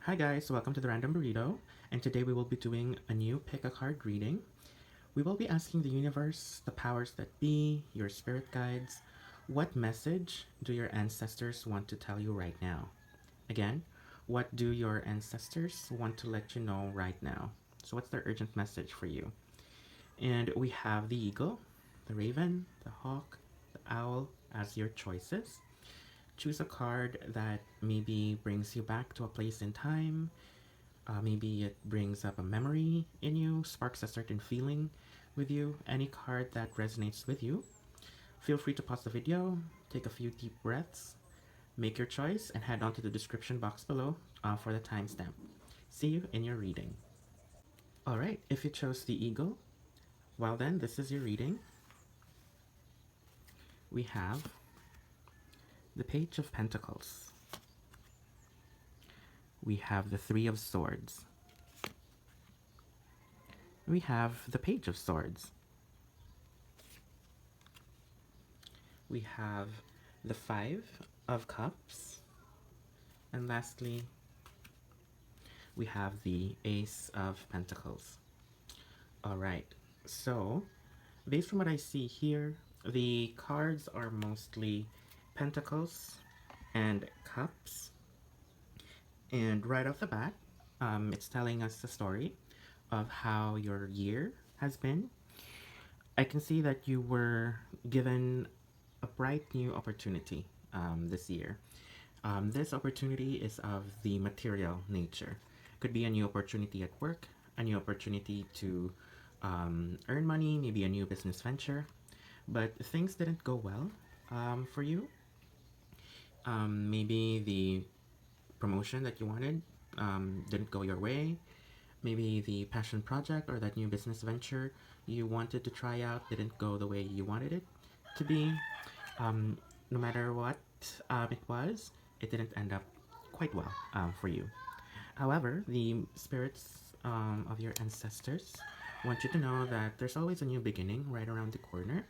Hi guys, welcome to the Random Burrito, and today we will be doing a new pick a card reading. We will be asking the universe, the powers that be, your spirit guides, what message do your ancestors want to tell you right now? Again, what do your ancestors want to let you know right now? So what's their urgent message for you? And we have the eagle, the raven, the hawk, the owl as your choices. Choose a card that maybe brings you back to a place in time. Maybe it brings up a memory in you, sparks a certain feeling with you. Any card that resonates with you. Feel free to pause the video, take a few deep breaths, make your choice, and head on to the description box below for the timestamp. See you in your reading. Alright, if you chose the eagle, well then, this is your reading. We have the Page of Pentacles. We have the Three of Swords. We have the Page of Swords. We have the Five of Cups. And lastly, we have the Ace of Pentacles. Alright, so based from what I see here, the cards are mostly Pentacles and Cups. And right off the bat, it's telling us the story of how your year has been. I can see that you were given a bright new opportunity this year. This opportunity is of the material nature. Could be a new opportunity at work, a new opportunity to earn money, maybe a new business venture. But things didn't go well for you. Maybe the promotion that you wanted didn't go your way. Maybe the passion project or that new business venture you wanted to try out didn't go the way you wanted it to be. No matter what it was, it didn't end up quite well for you. However, the spirits of your ancestors want you to know that there's always a new beginning right around the corner.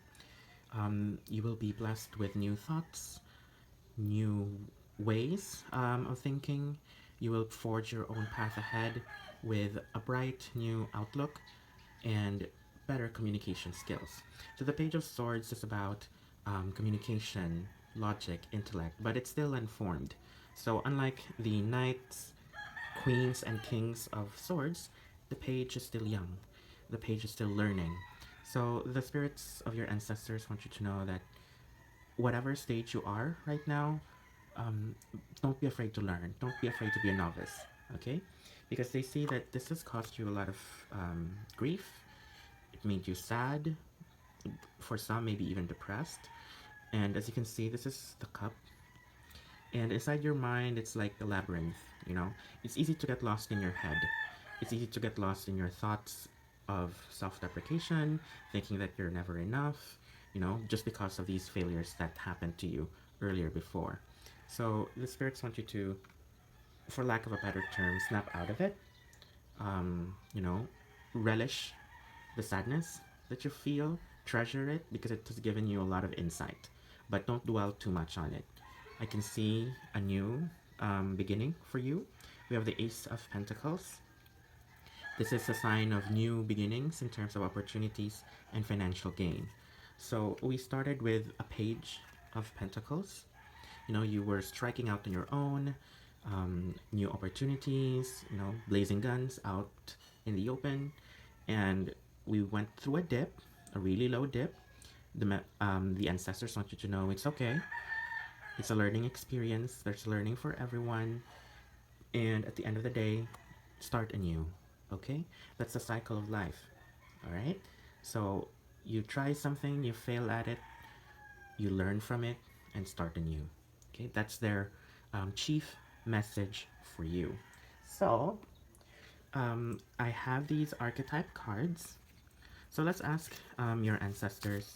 You will be blessed with new thoughts, new ways of thinking. You will forge your own path ahead with a bright new outlook and better communication skills. So the Page of Swords is about communication, logic, intellect, but it's still informed. So unlike the knights, queens, and kings of swords, the page is still young. The page is still learning. So the spirits of your ancestors want you to know that whatever stage you are right now, don't be afraid to learn. Don't be afraid to be a novice, okay? Because they see that this has caused you a lot of grief. It made you sad. For some, maybe even depressed. And as you can see, this is the cup. And inside your mind, it's like a labyrinth, you know? It's easy to get lost in your head. It's easy to get lost in your thoughts of self-deprecation, thinking that you're never enough, you know, just because of these failures that happened to you earlier before. So the spirits want you to, for lack of a better term, snap out of it. You know, relish the sadness that you feel, treasure it because it has given you a lot of insight, but don't dwell too much on it. I can see a new beginning for you. We have the Ace of Pentacles. This is a sign of new beginnings in terms of opportunities and financial gain. So we started with a Page of Pentacles. You know, you were striking out on your own, new opportunities, you know, blazing guns out in the open. And we went through a dip, a really low dip. The ancestors want you to know it's okay. It's a learning experience. There's learning for everyone. And at the end of the day, start anew. Okay? That's the cycle of life. Alright? So you try something, you fail at it, you learn from it, and start anew. Okay? That's their chief message for you. So, I have these archetype cards. So let's ask your ancestors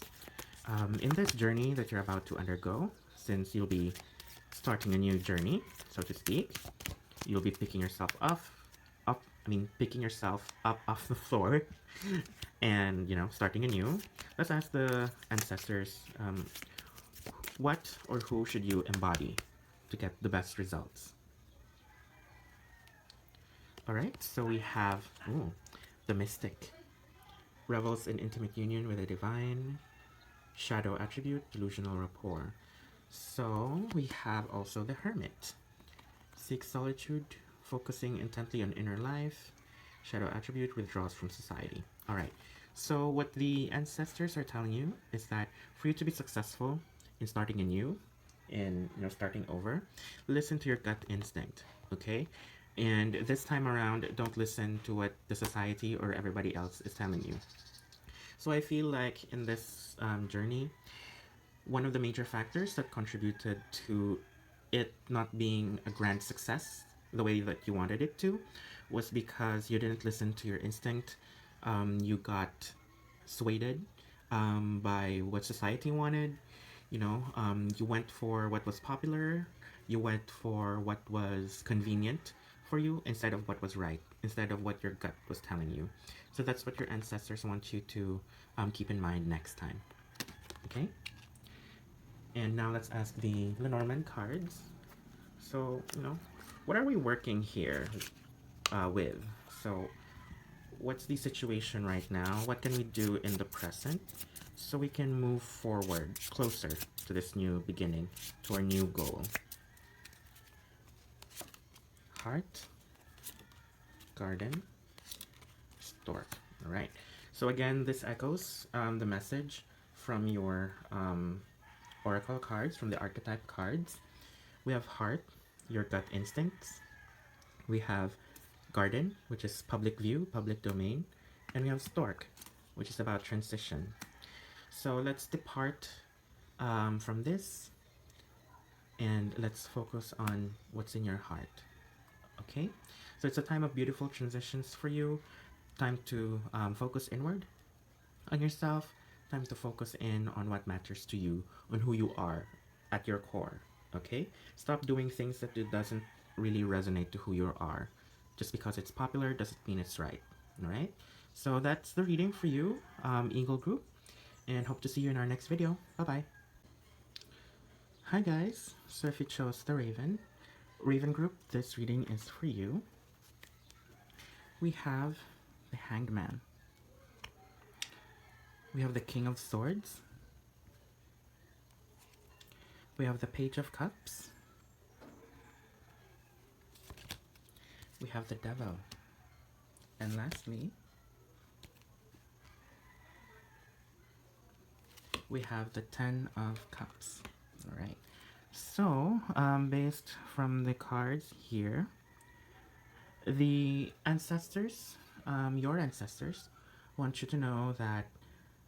in this journey that you're about to undergo, since you'll be starting a new journey, so to speak. You'll be picking yourself picking yourself up off the floor and, you know, starting anew. Let's ask the ancestors, what or who should you embody to get the best results? All right, so we have the mystic. Revels in intimate union with the divine. Shadow attribute, delusional rapport. So we have also the hermit. Seeks solitude, focusing intently on inner life. Shadow attribute, withdraws from society. All right. So what the ancestors are telling you is that for you to be successful in starting anew, in starting over, listen to your gut instinct. Okay. And this time around, don't listen to what the society or everybody else is telling you. So I feel like in this journey, one of the major factors that contributed to it not being a grand success the way that you wanted it to was because you didn't listen to your instinct. You got swayed by what society wanted. You went for what was popular. You went for what was convenient for you instead of what was right, instead of what your gut was telling you. So that's what your ancestors want you to keep in mind next time. Okay? And now let's ask the Lenormand cards. So, what are we working here with? So, what's the situation right now? What can we do in the present so we can move forward closer to this new beginning, to our new goal? Heart, garden, stork. All right. So again, this echoes the message from your oracle cards, from the archetype cards. We have heart, your gut instincts. We have garden, which is public view, public domain. And we have stork, which is about transition. So let's depart from this and let's focus on what's in your heart. Okay? So it's a time of beautiful transitions for you. Time to focus inward on yourself. Time to focus in on what matters to you, on who you are at your core. Okay? Stop doing things that doesn't really resonate to who you are. Just because it's popular doesn't mean it's right. All right? So that's the reading for you, Eagle Group, and hope to see you in our next video. Bye-bye. Hi guys. So if you chose the Raven Group, this reading is for you. We have the Hanged Man. We have the King of Swords. We have the Page of Cups. We have the Devil. And lastly, we have the Ten of Cups. All right. So, based from the cards here, the ancestors, your ancestors, want you to know that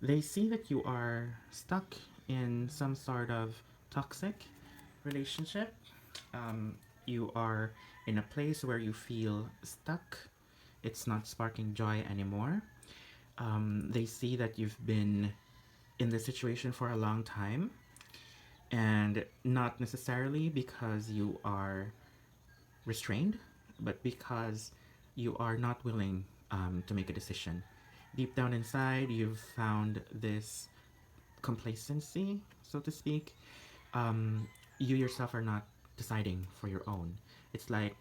they see that you are stuck in some sort of toxic relationship. You are in a place where you feel stuck. It's not sparking joy anymore. They see that you've been in this situation for a long time, and not necessarily because you are restrained, but because you are not willing to make a decision. Deep down inside, you've found this complacency, so to speak. You yourself are not deciding for your own. It's like,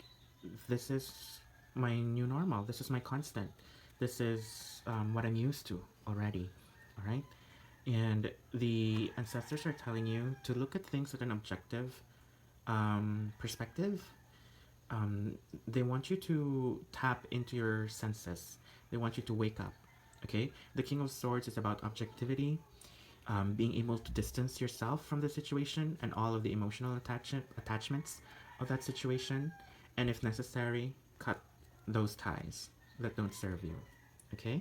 this is my new normal. This is my constant. This is what I'm used to already. All right? And the ancestors are telling you to look at things with an objective perspective. They want you to tap into your senses. They want you to wake up. Okay? The King of Swords is about objectivity, being able to distance yourself from the situation and all of the emotional attachments of that situation, and if necessary, cut those ties that don't serve you. Okay?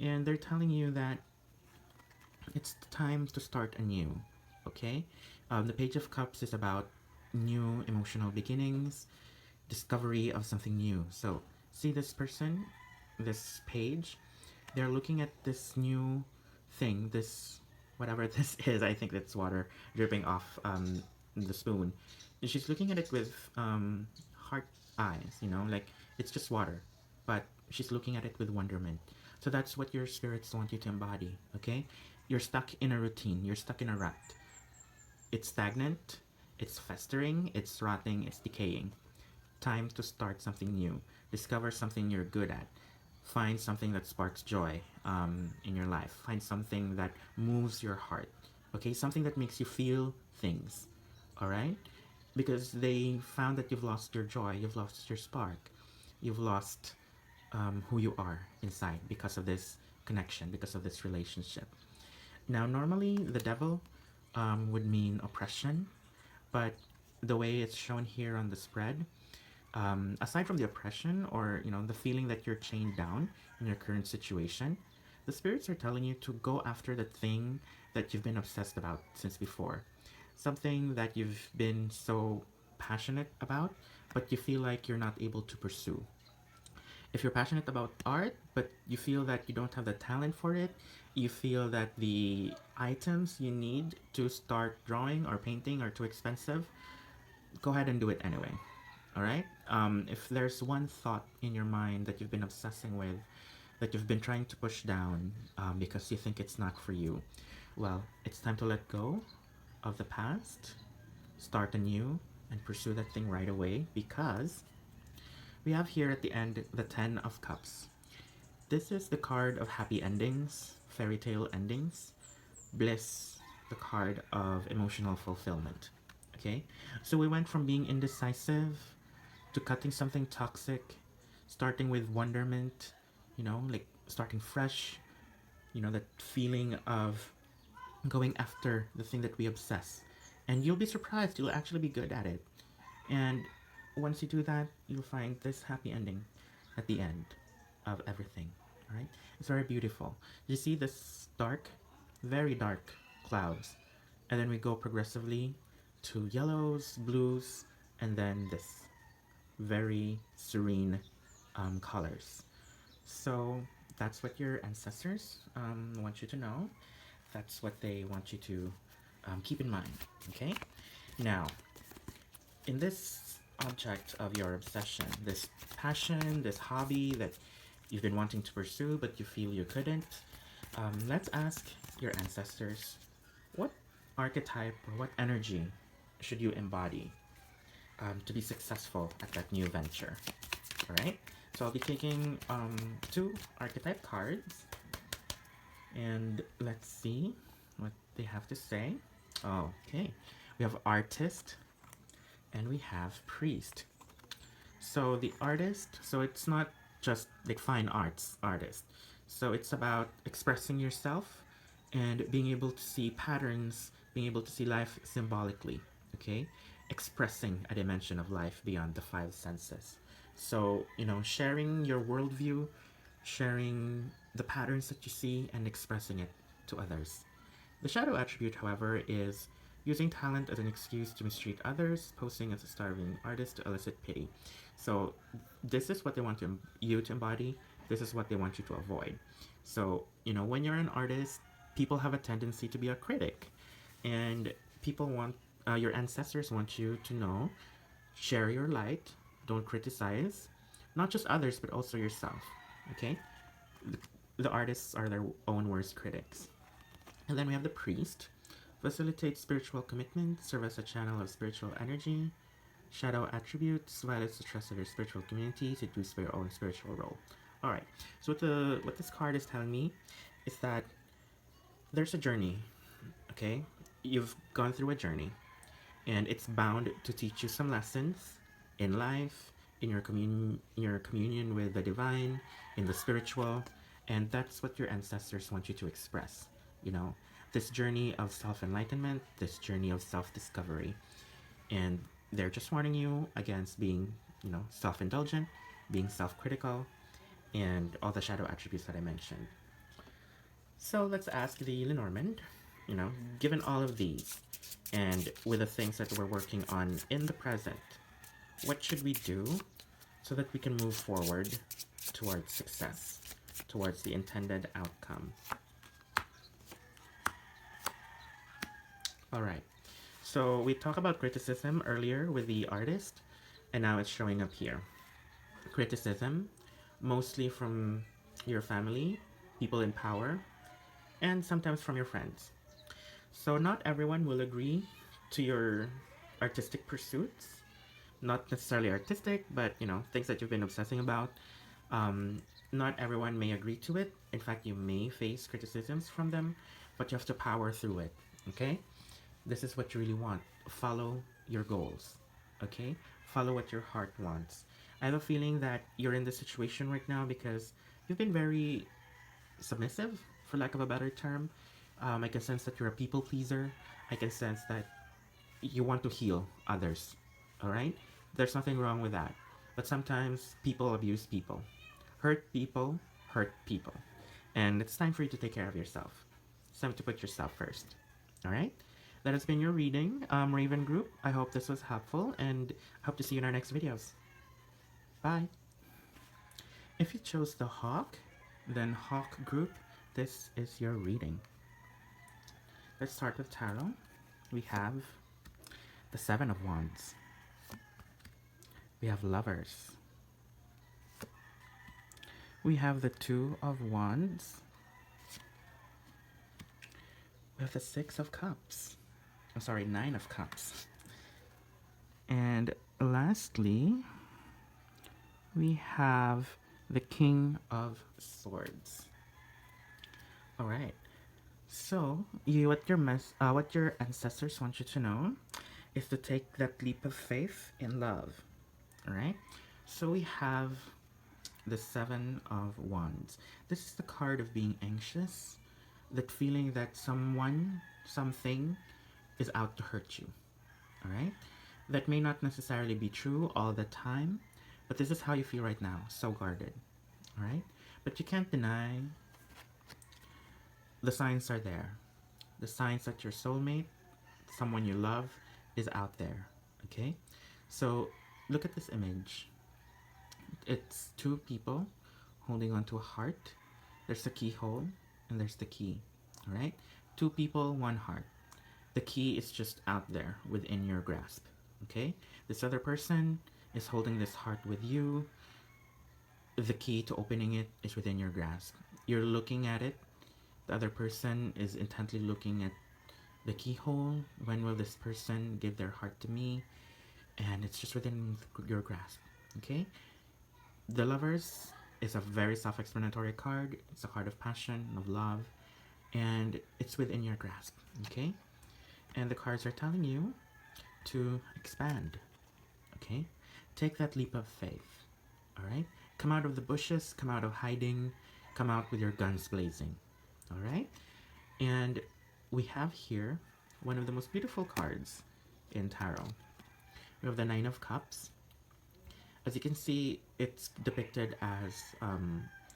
And they're telling you that it's time to start anew. Okay? The Page of Cups is about new emotional beginnings, discovery of something new. So, see this person, this page, they're looking at this new thing, this whatever this is. I think it's water dripping off the spoon. And she's looking at it with heart eyes, like it's just water, but she's looking at it with wonderment. So that's what your spirits want you to embody. Okay? You're stuck in a routine, you're stuck in a rut. It's stagnant, it's festering, it's rotting, it's decaying. time to start something new, discover something you're good at, find something that sparks joy in your life, find something that moves your heart, okay, something that makes you feel things, all right? Because they found that you've lost your joy, you've lost your spark, you've lost who you are inside because of this connection, because of this relationship. Now, normally the devil would mean oppression, but the way it's shown here on the spread, aside from the oppression or the feeling that you're chained down in your current situation, the spirits are telling you to go after the thing that you've been obsessed about since before, something that you've been so passionate about, but you feel like you're not able to pursue. If you're passionate about art, but you feel that you don't have the talent for it, you feel that the items you need to start drawing or painting are too expensive, go ahead and do it anyway. All right? If there's one thought in your mind that you've been obsessing with, that you've been trying to push down because you think it's not for you, well, it's time to let go of the past, start anew, and pursue that thing right away, because we have here at the end the Ten of Cups. This is the card of happy endings, fairy tale endings. Bliss, the card of emotional fulfillment. Okay? So we went from being indecisive to cutting something toxic, starting with wonderment, like starting fresh, that feeling of going after the thing that we obsess. And you'll be surprised, you'll actually be good at it. And once you do that, you'll find this happy ending at the end of everything. All right? It's very beautiful. You see this dark, very dark clouds. And then we go progressively to yellows, blues, and then this very serene colors. So that's what your ancestors want you to know. That's what they want you to keep in mind. Okay? Now, in this object of your obsession, this passion, this hobby that you've been wanting to pursue but you feel you couldn't, let's ask your ancestors, what archetype or what energy should you embody to be successful at that new venture? All right, so I'll be taking 2 archetype cards, and let's see what they have to say. Okay, we have artist and we have priest. So the artist, so it's not just like fine arts artist. So it's about expressing yourself and being able to see patterns, being able to see life symbolically, okay? Expressing a dimension of life beyond the 5 senses. So, sharing your worldview, sharing the patterns that you see and expressing it to others. The shadow attribute, however, is using talent as an excuse to mistreat others, posing as a starving artist to elicit pity. So this is what they want you to embody. This is what they want you to avoid. So, when you're an artist, people have a tendency to be a critic. And people want, your ancestors want you to know, share your light, don't criticize, not just others, but also yourself, okay? The artists are their own worst critics. And then we have the priest. Facilitate spiritual commitment, serve as a channel of spiritual energy. Shadow attributes, violates the trust of your spiritual community, seduced by your own spiritual role. Alright, so what this card is telling me is that there's a journey, okay? You've gone through a journey, and it's bound to teach you some lessons in life, in your communion with the divine, in the spiritual, and that's what your ancestors want you to express, this journey of self-enlightenment, this journey of self-discovery. And they're just warning you against being, self-indulgent, being self-critical, and all the shadow attributes that I mentioned. So let's ask the Lenormand, given all of these, and with the things that we're working on in the present, what should we do so that we can move forward towards success, towards the intended outcome? Alright, so we talked about criticism earlier with the artist, and now it's showing up here. Criticism, mostly from your family, people in power, and sometimes from your friends. So not everyone will agree to your artistic pursuits, not necessarily artistic, but you know, things that you've been obsessing about. Not everyone may agree to it. In fact, you may face criticisms from them, but you have to power through it. Okay? This is what you really want. Follow your goals. Okay? Follow what your heart wants. I have a feeling that you're in this situation right now because you've been very submissive, for lack of a better term. I can sense that you're a people pleaser. I can sense that you want to heal others. All right? There's nothing wrong with that. But sometimes people abuse people. Hurt people. And it's time for you to take care of yourself. It's time to put yourself first. All right? That has been your reading, Raven Group. I hope this was helpful and hope to see you in our next videos. Bye. If you chose the Hawk, then Hawk Group, this is your reading. Let's start with Tarot. We have the Seven of Wands. We have Lovers. We have the Two of Wands. We have the Six of Cups. I'm sorry, Nine of Cups. And lastly, we have the King of Swords. All right. So, what your ancestors want you to know is to take that leap of faith in love. All right. So we have the Seven of Wands. This is the card of being anxious, that feeling that someone, something is out to hurt you. All right. That may not necessarily be true all the time, but this is how you feel right now, so guarded. All right. But you can't deny the signs are there. The signs that your soulmate, someone you love, is out there. Okay? So look at this image. It's two people holding onto a heart. There's the keyhole and there's the key. All right? Two people, one heart. The key is just out there within your grasp. Okay? This other person is holding this heart with you. The key to opening it is within your grasp. You're looking at it. The other person is intently looking at the keyhole. When will this person give their heart to me? And it's just within your grasp. Okay? The Lovers is a very self-explanatory card. It's a card of passion, of love, and it's within your grasp. Okay? And the cards are telling you to expand. Okay? Take that leap of faith. All right? Come out of the bushes, come out of hiding, come out with your guns blazing. All right? And we have here one of the most beautiful cards in tarot. We have the Nine of Cups. As you can see, it's depicted as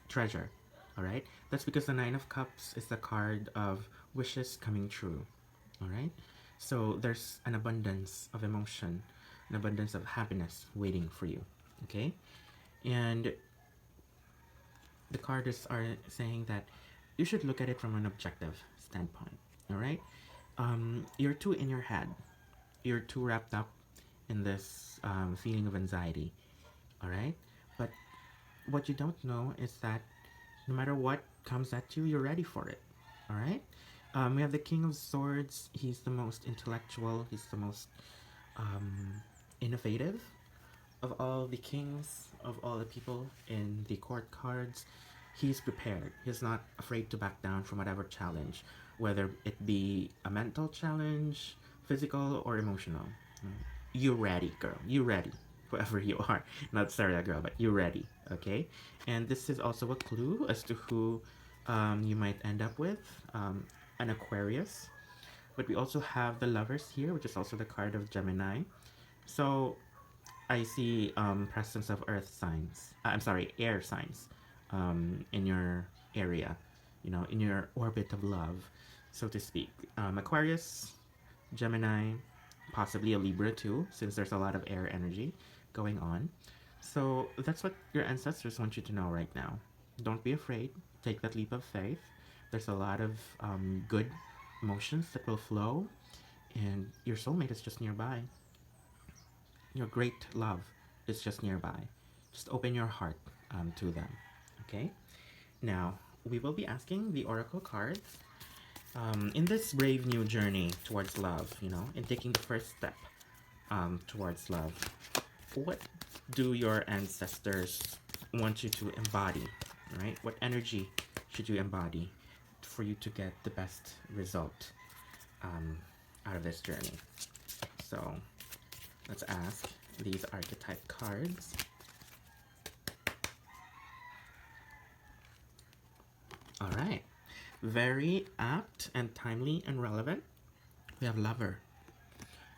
treasure. All right? That's because the Nine of Cups is the card of wishes coming true. All right? So there's an abundance of emotion, an abundance of happiness waiting for you. Okay? And the cards are saying that you should look at it from an objective standpoint. All right? You're too in your head. You're too wrapped up in this feeling of anxiety. All right? But what you don't know is that no matter what comes at you, you're ready for it. All right? We have the King of Swords. He's the most intellectual. He's the most innovative of all the kings, of all the people in the court cards. He's prepared. He's not afraid to back down from whatever challenge, whether it be a mental challenge, physical, or emotional. You ready, girl. You ready. Whoever you are. Not Sarah, girl, but you ready. Okay? And this is also a clue as to who you might end up with. An Aquarius. But we also have the Lovers here, which is also the card of Gemini. So I see presence of earth signs. Air signs in your area, you know, in your orbit of love, so to speak. Aquarius, Gemini, possibly a Libra too, since there's a lot of air energy going on. So that's what your ancestors want you to know right now. Don't be afraid. Take that leap of faith. There's a lot of good emotions that will flow, and your soulmate is just nearby. Your great love is just nearby. Just open your heart to them. Okay? Now, we will be asking the Oracle cards in this brave new journey towards love, you know, in taking the first step towards love. what do your ancestors want you to embody, right? What energy should you embody for you to get the best result out of this journey? So let's ask these archetype cards. All right, very apt and timely and relevant. We have Lover,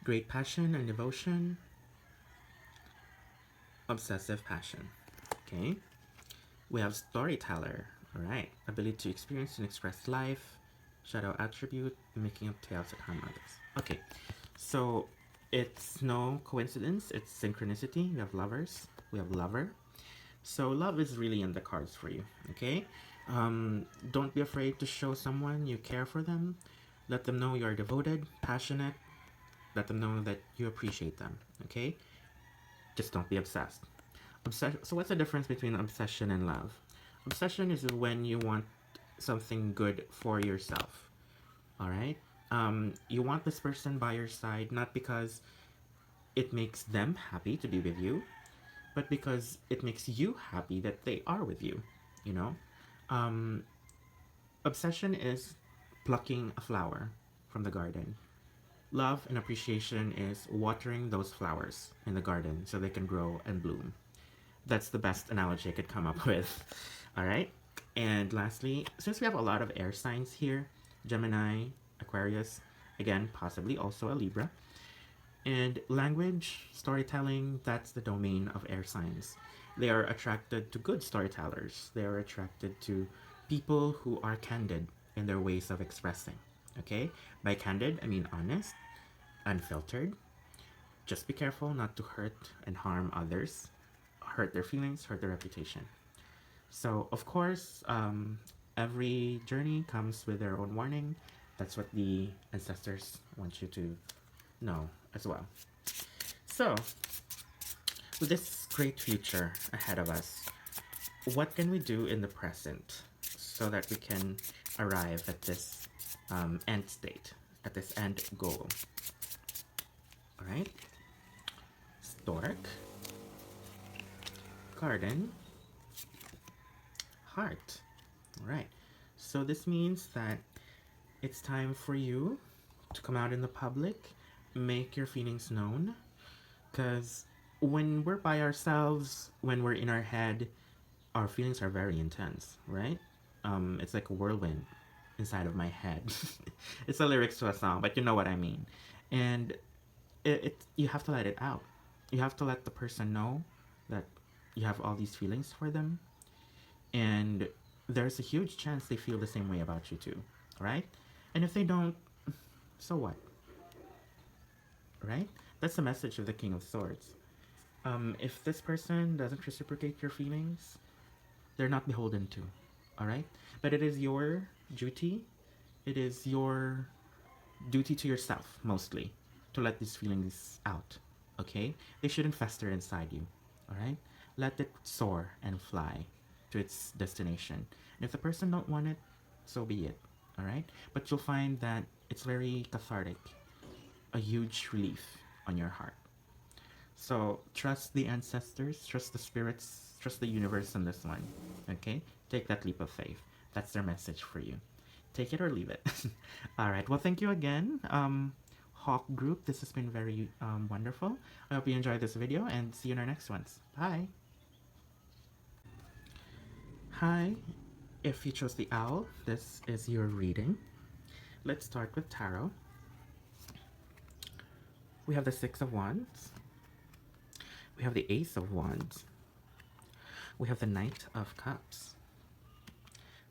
great passion and devotion, obsessive passion. Okay, we have Storyteller. All right, ability to experience and express life, shadow attribute, making up tales that harm others. Okay, so it's no coincidence, it's synchronicity. We have Lovers, we have Lover. So love is really in the cards for you, okay? Don't be afraid to show someone you care for them. Let them know you're devoted, passionate. Let them know that you appreciate them, okay? Just don't be obsessed. So what's the difference between obsession and love? Obsession is when you want something good for yourself, all right? You want this person by your side not because it makes them happy to be with you, but because it makes you happy that they are with you, you know? Obsession is plucking a flower from the garden. Love and appreciation is watering those flowers in the garden so they can grow and bloom. That's the best analogy I could come up with. All right? And lastly, since we have a lot of air signs here, Gemini, Aquarius, again, possibly also a Libra. And language, storytelling, that's the domain of air signs. They are attracted to good storytellers. They are attracted to people who are candid in their ways of expressing. Okay? By candid, I mean honest, unfiltered. Just be careful not to hurt and harm others, hurt their feelings, hurt their reputation. So, of course, every journey comes with their own warning. That's what the ancestors want you to know as well. So, with this great future ahead of us, what can we do in the present so that we can arrive at this end state, at this end goal? All right, Stork, Garden, Heart. All right, so this means that it's time for you to come out in the public, make your feelings known, because when we're by ourselves, when we're in our head, our feelings are very intense, right? It's like a whirlwind inside of my head. It's the lyrics to a song, but you know what I mean. And you have to let it out. You have to let the person know that you have all these feelings for them, and there's a huge chance they feel the same way about you too, right? And if they don't, so what? Right? That's the message of the King of Swords. If this person doesn't reciprocate your feelings, they're not beholden to, all right? But it is your duty, it is your duty to yourself, mostly, to let these feelings out, okay? They shouldn't fester inside you, all right? Let it soar and fly to its destination. And if the person don't want it, so be it, all right? But you'll find that it's very cathartic, a huge relief on your heart. So trust the ancestors, trust the spirits, trust the universe on this one, okay? Take that leap of faith. That's their message for you. Take it or leave it. All right, well, thank you again, Hawk Group. This has been very wonderful. I hope you enjoyed this video, and see you in our next ones. Bye. Hi, if you chose the owl, this is your reading. Let's start with tarot. We have the Six of Wands. We have the Ace of Wands. We have the Knight of Cups.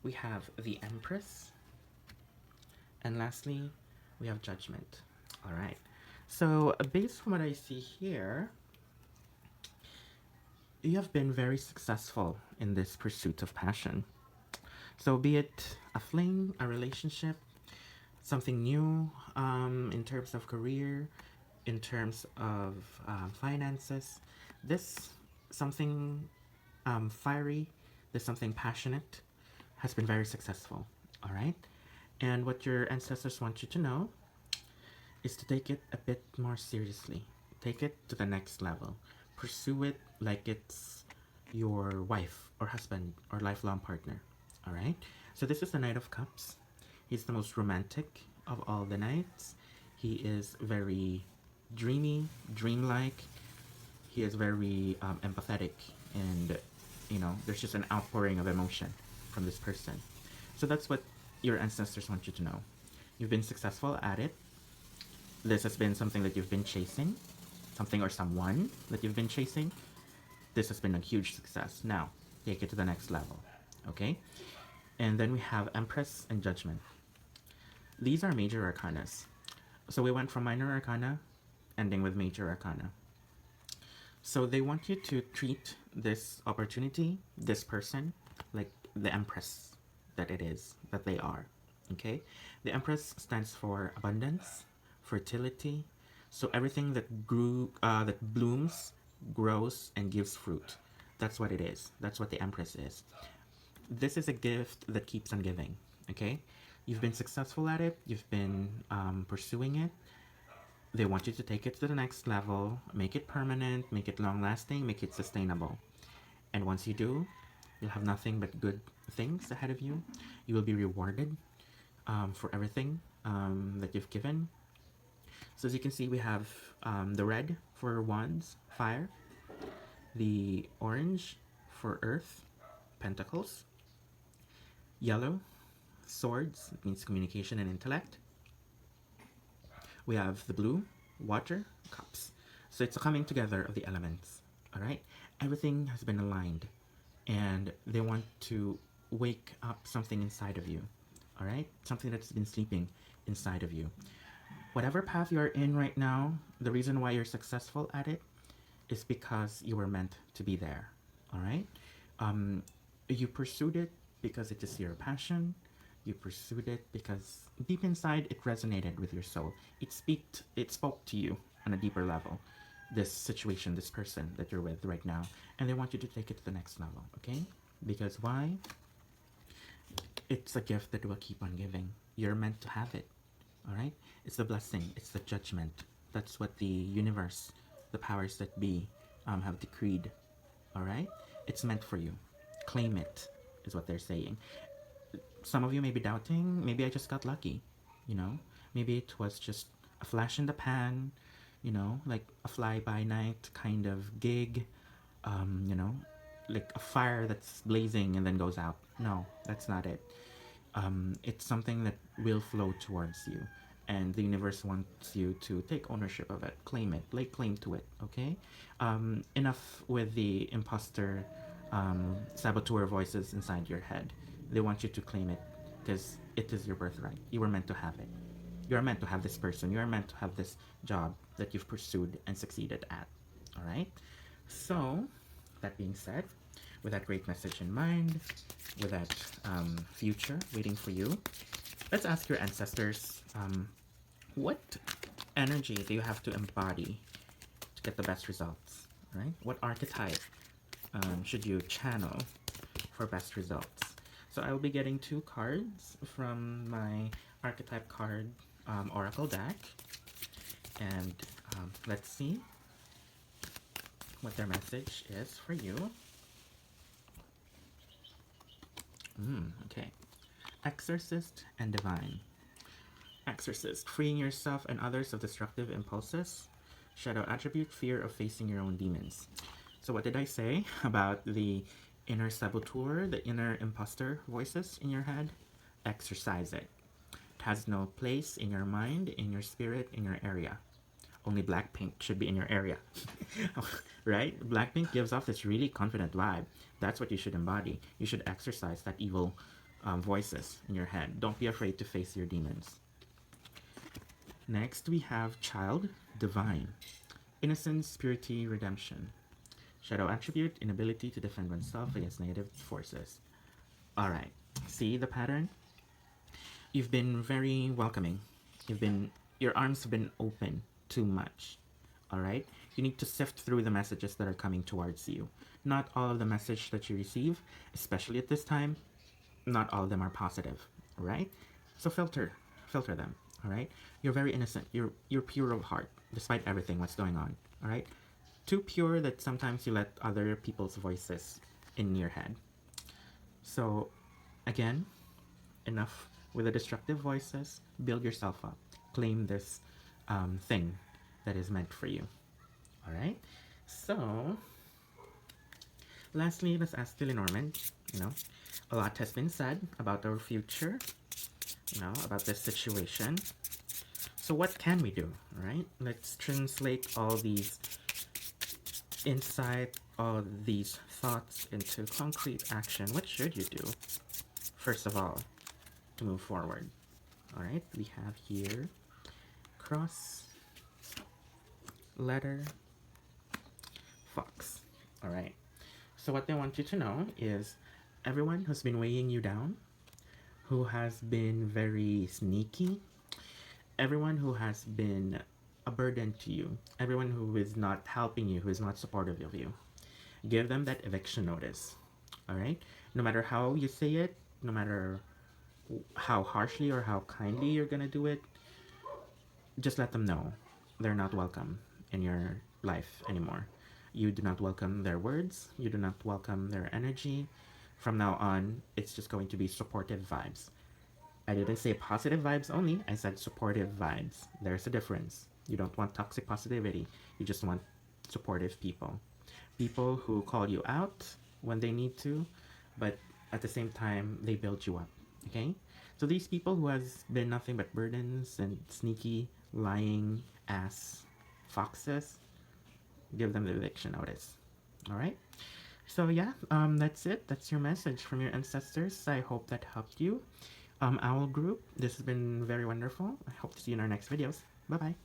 We have the Empress. And lastly, we have Judgment. All right. So based on what I see here, you have been very successful in this pursuit of passion. So be it a fling, a relationship, something new in terms of career, in terms of finances, this something fiery, this something passionate has been very successful, all right? And what your ancestors want you to know is to take it a bit more seriously. Take it to the next level. Pursue it like it's your wife or husband or lifelong partner. All right. So this is the Knight of Cups. He's the most romantic of all the knights. He is very dreamy, dreamlike. He is very empathetic, and there's just an outpouring of emotion from this person. So that's what your ancestors want you to know. You've been successful at it. This has been something that you've been chasing, something or someone that you've been chasing. This has been a huge success. Now, take it to the next level, okay? And then we have Empress and Judgment. These are major arcanas. So we went from minor arcana, ending with major arcana. So they want you to treat this opportunity, this person, like the Empress that it is, that they are, okay? The Empress stands for abundance, fertility, so everything that that blooms, grows, and gives fruit. That's what it is. That's what the Empress is. This is a gift that keeps on giving, okay? You've been successful at it. You've been pursuing it. They want you to take it to the next level, make it permanent, make it long-lasting, make it sustainable. And once you do, you'll have nothing but good things ahead of you. You will be rewarded for everything that you've given. So as you can see, we have the red for wands, fire, the orange for earth, pentacles, yellow, swords, it means communication and intellect. We have the blue, water, cups. So it's a coming together of the elements, all right? Everything has been aligned, and they want to wake up something inside of you, all right? Something that's been sleeping inside of you. Whatever path you are in right now, the reason why you're successful at it is because you were meant to be there, all right? You pursued it because it is your passion. You pursued it because deep inside it resonated with your soul. It spoke to you on a deeper level. This situation, this person that you're with right now, and they want you to take it to the next level, okay? Because why? It's a gift that will keep on giving. You're meant to have it, all right? It's the blessing. It's the judgment. That's what the universe, the powers that be, have decreed, all right? It's meant for you. Claim it, is what they're saying. Some of you may be doubting, maybe I just got lucky, Maybe it was just a flash in the pan, like a fly-by-night kind of gig, like a fire that's blazing and then goes out. No, that's not it. It's something that will flow towards you, and the universe wants you to take ownership of it, claim it, lay claim to it, okay? Enough with the imposter, saboteur voices inside your head. They want you to claim it because it is your birthright. You were meant to have it. You are meant to have this person. You are meant to have this job that you've pursued and succeeded at. All right? So, that being said, with that great message in mind, with that future waiting for you, let's ask your ancestors, what energy do you have to embody to get the best results? Right? What archetype should you channel for best results? So I will be getting 2 cards from my Archetype card Oracle deck. And let's see what their message is for you. Okay. Exorcist and Divine. Exorcist, freeing yourself and others of destructive impulses. Shadow attribute, fear of facing your own demons. So what did I say about the inner saboteur, the inner imposter voices in your head? Exercise it. It has no place in your mind, in your spirit, in your area. Only Blackpink should be in your area. Right? Blackpink gives off this really confident vibe. That's what you should embody. You should exercise that evil voices in your head. Don't be afraid to face your demons. Next, we have Child, Divine. Innocence, purity, redemption. Shadow attribute, inability to defend oneself against negative forces. Alright, see the pattern? You've been very welcoming. Your arms have been open too much. Alright? You need to sift through the messages that are coming towards you. Not all of the message that you receive, especially at this time, not all of them are positive. Alright? So filter them. Alright? You're very innocent. You're pure of heart, despite everything what's going on. Alright? too pure that sometimes you let other people's voices in your head. So again, enough with the destructive voices. Build yourself up. Claim this thing that is meant for you. All right. So lastly, let's ask the Lenormand. A lot has been said about our future. About this situation. So what can we do? Right? Let's translate all these insight, all these thoughts into concrete action. What should you do? First of all, to move forward. All right, we have here cross, letter, fox. All right, so what they want you to know is everyone who's been weighing you down, who has been very sneaky, everyone who has been a burden to you, everyone who is not helping you, who is not supportive of you, give them that eviction notice. All right, no matter how you say it, no matter how harshly or how kindly you're gonna do it, just let them know they're not welcome in your life anymore. You do not welcome their words, you do not welcome their energy. From now on, it's just going to be supportive vibes. I didn't say positive vibes only, I said supportive vibes. There's a difference. You don't want toxic positivity, you just want supportive people. People who call you out when they need to, but at the same time, they build you up. Okay? So these people who has been nothing but burdens and sneaky, lying ass foxes, give them the eviction notice. All right? So yeah, that's it. That's your message from your ancestors. I hope that helped you. Owl group, this has been very wonderful. I hope to see you in our next videos. Bye-bye.